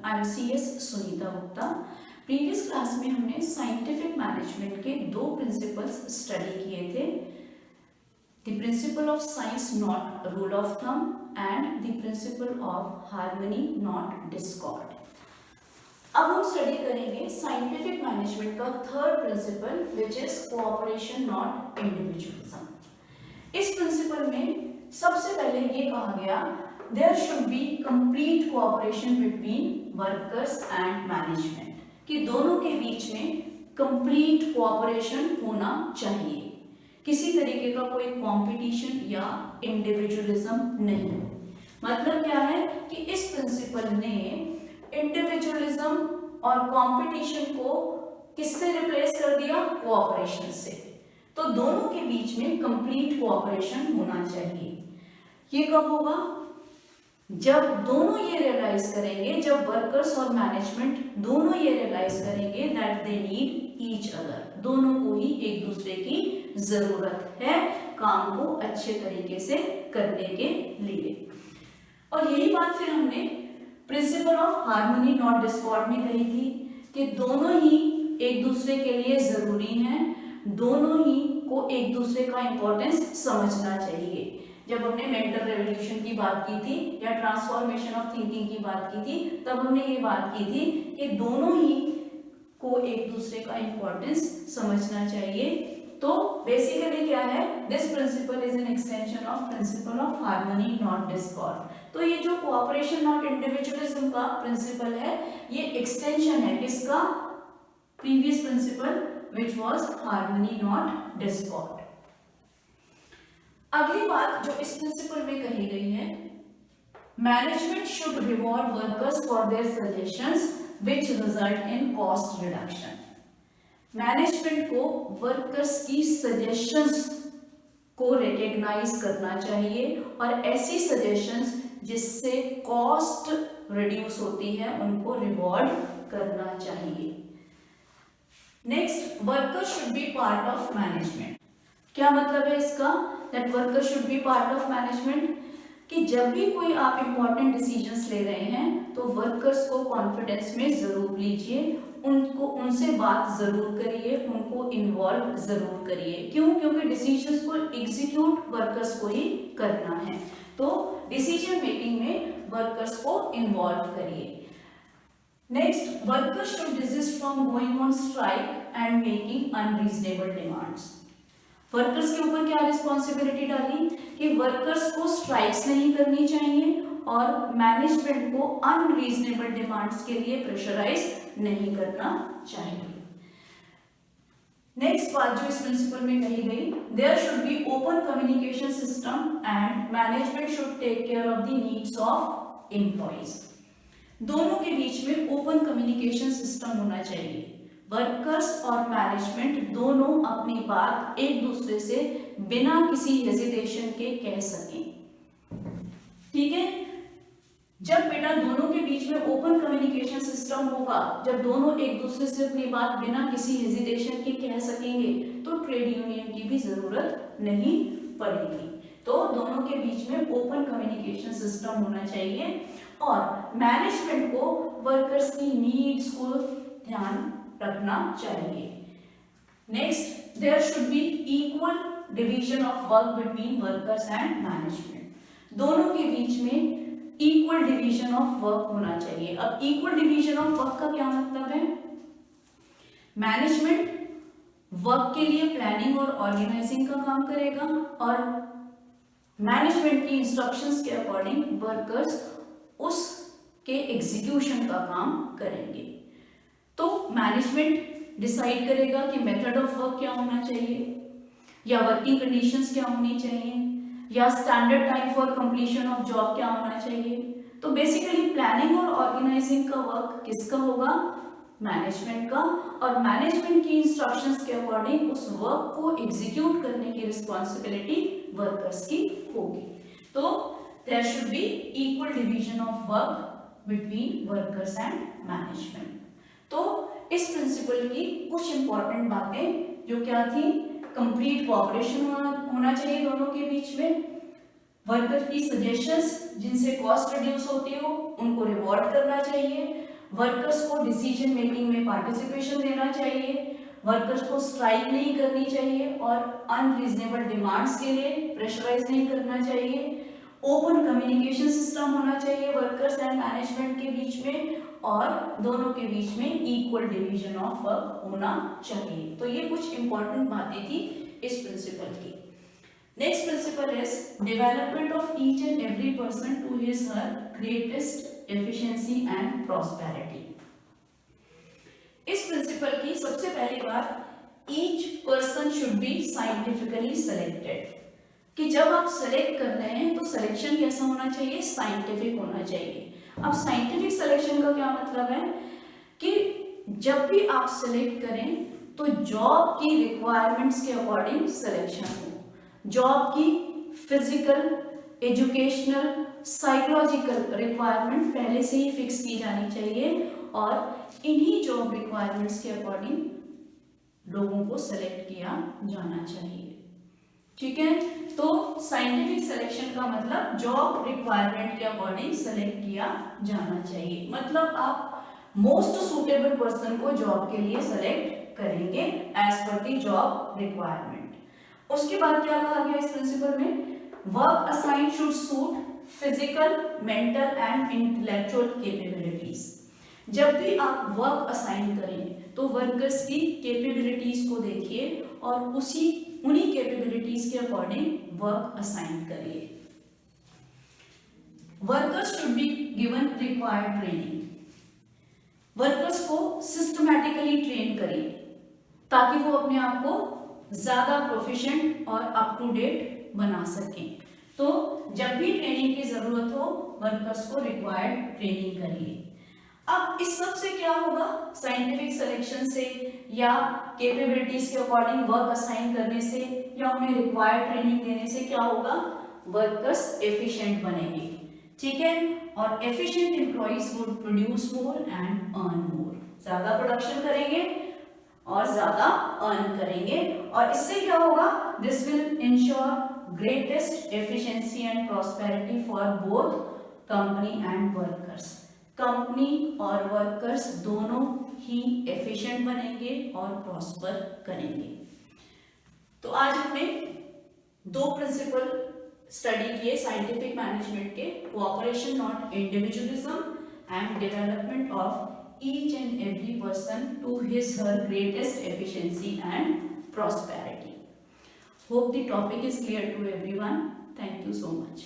I am CS Sunita Gupta. Previous class में हमने scientific management के दो प्रिंसिपल्स स्टडी किए थे, the principle of science not rule of thumb and the principle of harmony not discord. अब हम स्टडी करेंगे साइंटिफिक मैनेजमेंट का third principle which is cooperation not individualism. इस प्रिंसिपल में सबसे पहले ये कहा गया there should be complete cooperation between workers and management, कि दोनों के बीच में कंप्लीट कोऑपरेशन होना चाहिए, किसी तरीके का कोई कंपटीशन या इंडिविजुअलिज्म नहीं। मतलब क्या है कि इस प्रिंसिपल ने इंडिविजुअलिज्म और कंपटीशन को किससे रिप्लेस कर दिया? कोऑपरेशन से। तो दोनों के बीच में कंप्लीट कोऑपरेशन होना चाहिए। ये कब होगा? जब दोनों ये रियलाइज करेंगे, जब वर्कर्स और मैनेजमेंट दोनों ये रियलाइज करेंगे that they need each other, दोनों को ही एक दूसरे की जरूरत है काम को अच्छे तरीके से करने के लिए। और यही बात फिर हमने principal of harmony not Discord में कही थी कि दोनों ही एक दूसरे के लिए जरूरी हैं, दोनों ही को एक दूसरे का इंपॉर्टेंस समझना चाहिए। जब हमने मेंटल रेवोल्यूशन की बात की थी या ट्रांसफॉर्मेशन ऑफ थिंकिंग की बात की थी, तब हमने ये बात की थी कि दोनों ही को एक दूसरे का इंपॉर्टेंस समझना चाहिए। तो बेसिकली क्या है, this principle is an extension of principle of harmony not discord. तो ये जो कोऑपरेशन नॉट इंडिविजुअलिज्म का प्रिंसिपल है, ये एक्सटेंशन है किसका? Previous principle which was harmony not discord. अगली बात जो इस प्रिंसिपल में कही गई है, management should reward workers for their suggestions which result in cost reduction. Management को वर्कर्स की सजेशंस को रिकॉग्नाइज करना चाहिए और ऐसी सजेशंस जिससे कॉस्ट रिड्यूस होती है उनको रिवॉर्ड करना चाहिए। Next, workers should be part of management. क्या मतलब है इसका? That workers should be part of management, कि जब भी कोई आप इंपॉर्टेंट डिसीजंस ले रहे हैं तो वर्कर्स को कॉन्फिडेंस में जरूर लीजिए, उनको उनसे बात जरूर करिए, उनको इन्वॉल्व जरूर करिए। क्यों? क्योंकि डिसीजंस को एग्जीक्यूट वर्कर्स को ही करना है, तो डिसीजन मेकिंग में वर्कर्स को इन्वॉल्व करिए। Next, workers should desist from going on strike and making unreasonable demands. Workers के ऊपर क्या रिस्पॉन्सिबिलिटी डाली कि वर्कर्स को स्ट्राइक्स नहीं करनी चाहिए और मैनेजमेंट को अनरीजनेबल डिमांड्स के लिए प्रेशराइज नहीं करना चाहिए। नेक्स्ट बात जो इस प्रिंसिपल में कही गई, there should be open communication system and management should take care of the needs of employees. दोनों के बीच में ओपन कम्युनिकेशन सिस्टम होना चाहिए, वर्कर्स और मैनेजमेंट दोनों अपनी बात एक दूसरे से बिना किसी हेजिटेशन के कह सकें। ठीक है? जब बेटा दोनों के बीच में ओपन कम्युनिकेशन सिस्टम होगा, जब दोनों एक दूसरे से अपनी बात बिना किसी हेजिटेशन के कह सकेंगे, तो ट्रेड यूनियन की भी जरूरत नहीं पड़ेगी। तो दोनों के बीच में ओपन कम्युनिकेशन सिस्टम होना चाहिए और मैनेजमेंट को वर्कर्स की नीड्स को ध्यान रखना चाहिए। Next, there should be equal division of work between workers and management. दोनों के बीच में इक्वल डिवीजन ऑफ वर्क होना चाहिए। अब इक्वल डिवीजन ऑफ वर्क का क्या मतलब है? मैनेजमेंट वर्क के लिए प्लानिंग और ऑर्गेनाइजिंग का काम करेगा और मैनेजमेंट की इंस्ट्रक्शंस के अकॉर्डिंग वर्कर्स उसके एग्जीक्यूशन का काम करेंगे। तो मैनेजमेंट डिसाइड करेगा कि मेथड ऑफ वर्क क्या होना चाहिए, या वर्किंग कंडीशंस क्या होनी चाहिए, या standard time for completion of job क्या होना चाहिए। तो बेसिकली प्लानिंग और ऑर्गेनाइजिंग का वर्क किसका होगा? मैनेजमेंट का, और मैनेजमेंट की इंस्ट्रक्शंस के अकॉर्डिंग उस वर्क को एग्जीक्यूट करने की रिस्पॉन्सिबिलिटी वर्कर्स की होगी। तो there should be equal division of work between workers and management. तो इस प्रिंसिपल की कुछ इंपॉर्टेंट बातें जो क्या थी, कंप्लीट कोऑपरेशन होना चाहिए दोनों के बीच में, वर्कर की सजेशंस जिनसे कॉस्ट रिड्यूस होती हो उनको रिवॉर्ड करना चाहिए, वर्कर्स को डिसीजन मेकिंग में पार्टिसिपेशन देना चाहिए, वर्कर्स को स्ट्राइक नहीं करनी चाहिए और अनरीजनेबल डिमांड्स के लिए प्रेशराइज नहीं करना चाहिए, ओपन कम्युनिकेशन सिस्टम होना चाहिए वर्कर्स एंड मैनेजमेंट के बीच में, और दोनों के बीच में इक्वल डिवीजन ऑफ वर्क होना चाहिए। तो ये कुछ इंपॉर्टेंट बातें थी इस प्रिंसिपल की। Next principle is development of each and every person to his her greatest efficiency and prosperity. इस प्रिंसिपल की सबसे पहली बात, each person should be scientifically selected, कि जब आप सेलेक्ट कर रहे हैं तो सिलेक्शन कैसा होना चाहिए, साइंटिफिक होना चाहिए। अब साइंटिफिक सिलेक्शन का क्या मतलब है कि जब भी आप सेलेक्ट करें तो जॉब की रिक्वायरमेंट्स के अकॉर्डिंग सिलेक्शन हो, जॉब की फिजिकल, एजुकेशनल, साइकोलॉजिकल रिक्वायरमेंट पहले से ही फिक्स की जानी चाहिए और इन्हीं जॉब रिक्वायरमेंट्स के अकॉर्डिंग लोगों को सेलेक्ट किया जाना चाहिए। ठीक है, तो साइंटिफिक सिलेक्शन का मतलब जॉब रिक्वायरमेंट के अकॉर्डिंग सेलेक्ट किया जाना चाहिए, मतलब आप मोस्ट सुटेबल पर्सन को जॉब के लिए सेलेक्ट करेंगे as per the job requirement. उसके बाद क्या कहा गया इस प्रिंसिपल में, work assign should suit physical, mental and intellectual capabilities. जब भी आप वर्क असाइन करें तो वर्कर्स की कैपेबिलिटीज को देखिए और उन्हीं कैपेबिलिटीज के अकॉर्डिंग वर्क असाइन करिए। Workers should be given required training, workers को सिस्टमैटिकली ट्रेन करिए ताकि वो अपने आप को ज्यादा प्रोफिशिएंट और अप टू डेट बना सकें। तो जब भी ट्रेनिंग की जरूरत हो वर्कर्स को रिक्वायर्ड ट्रेनिंग करिए। अब इस सब से क्या होगा, साइंटिफिक सिलेक्शन से या कैपेबिलिटीज के अकॉर्डिंग वर्क असाइन करने से या उन्हें रिक्वायर्ड ट्रेनिंग देने से क्या होगा, वर्कर्स एफिशिएंट बनेंगे। ठीक है, और efficient employees would produce more and earn more, ज्यादा प्रोडक्शन करेंगे और ज्यादा अर्न करेंगे और इससे क्या होगा, this will ensure greatest efficiency and prosperity for both company and workers. Company और वर्कर्स दोनों ही एफिशिएंट बनेंगे और प्रॉस्पर करेंगे। तो आज हमने दो प्रिंसिपल स्टडी किए साइंटिफिक मैनेजमेंट के, cooperation not individualism and development of each and every person to his her greatest efficiency and prosperity. Hope the topic is clear to everyone. Thank you so much.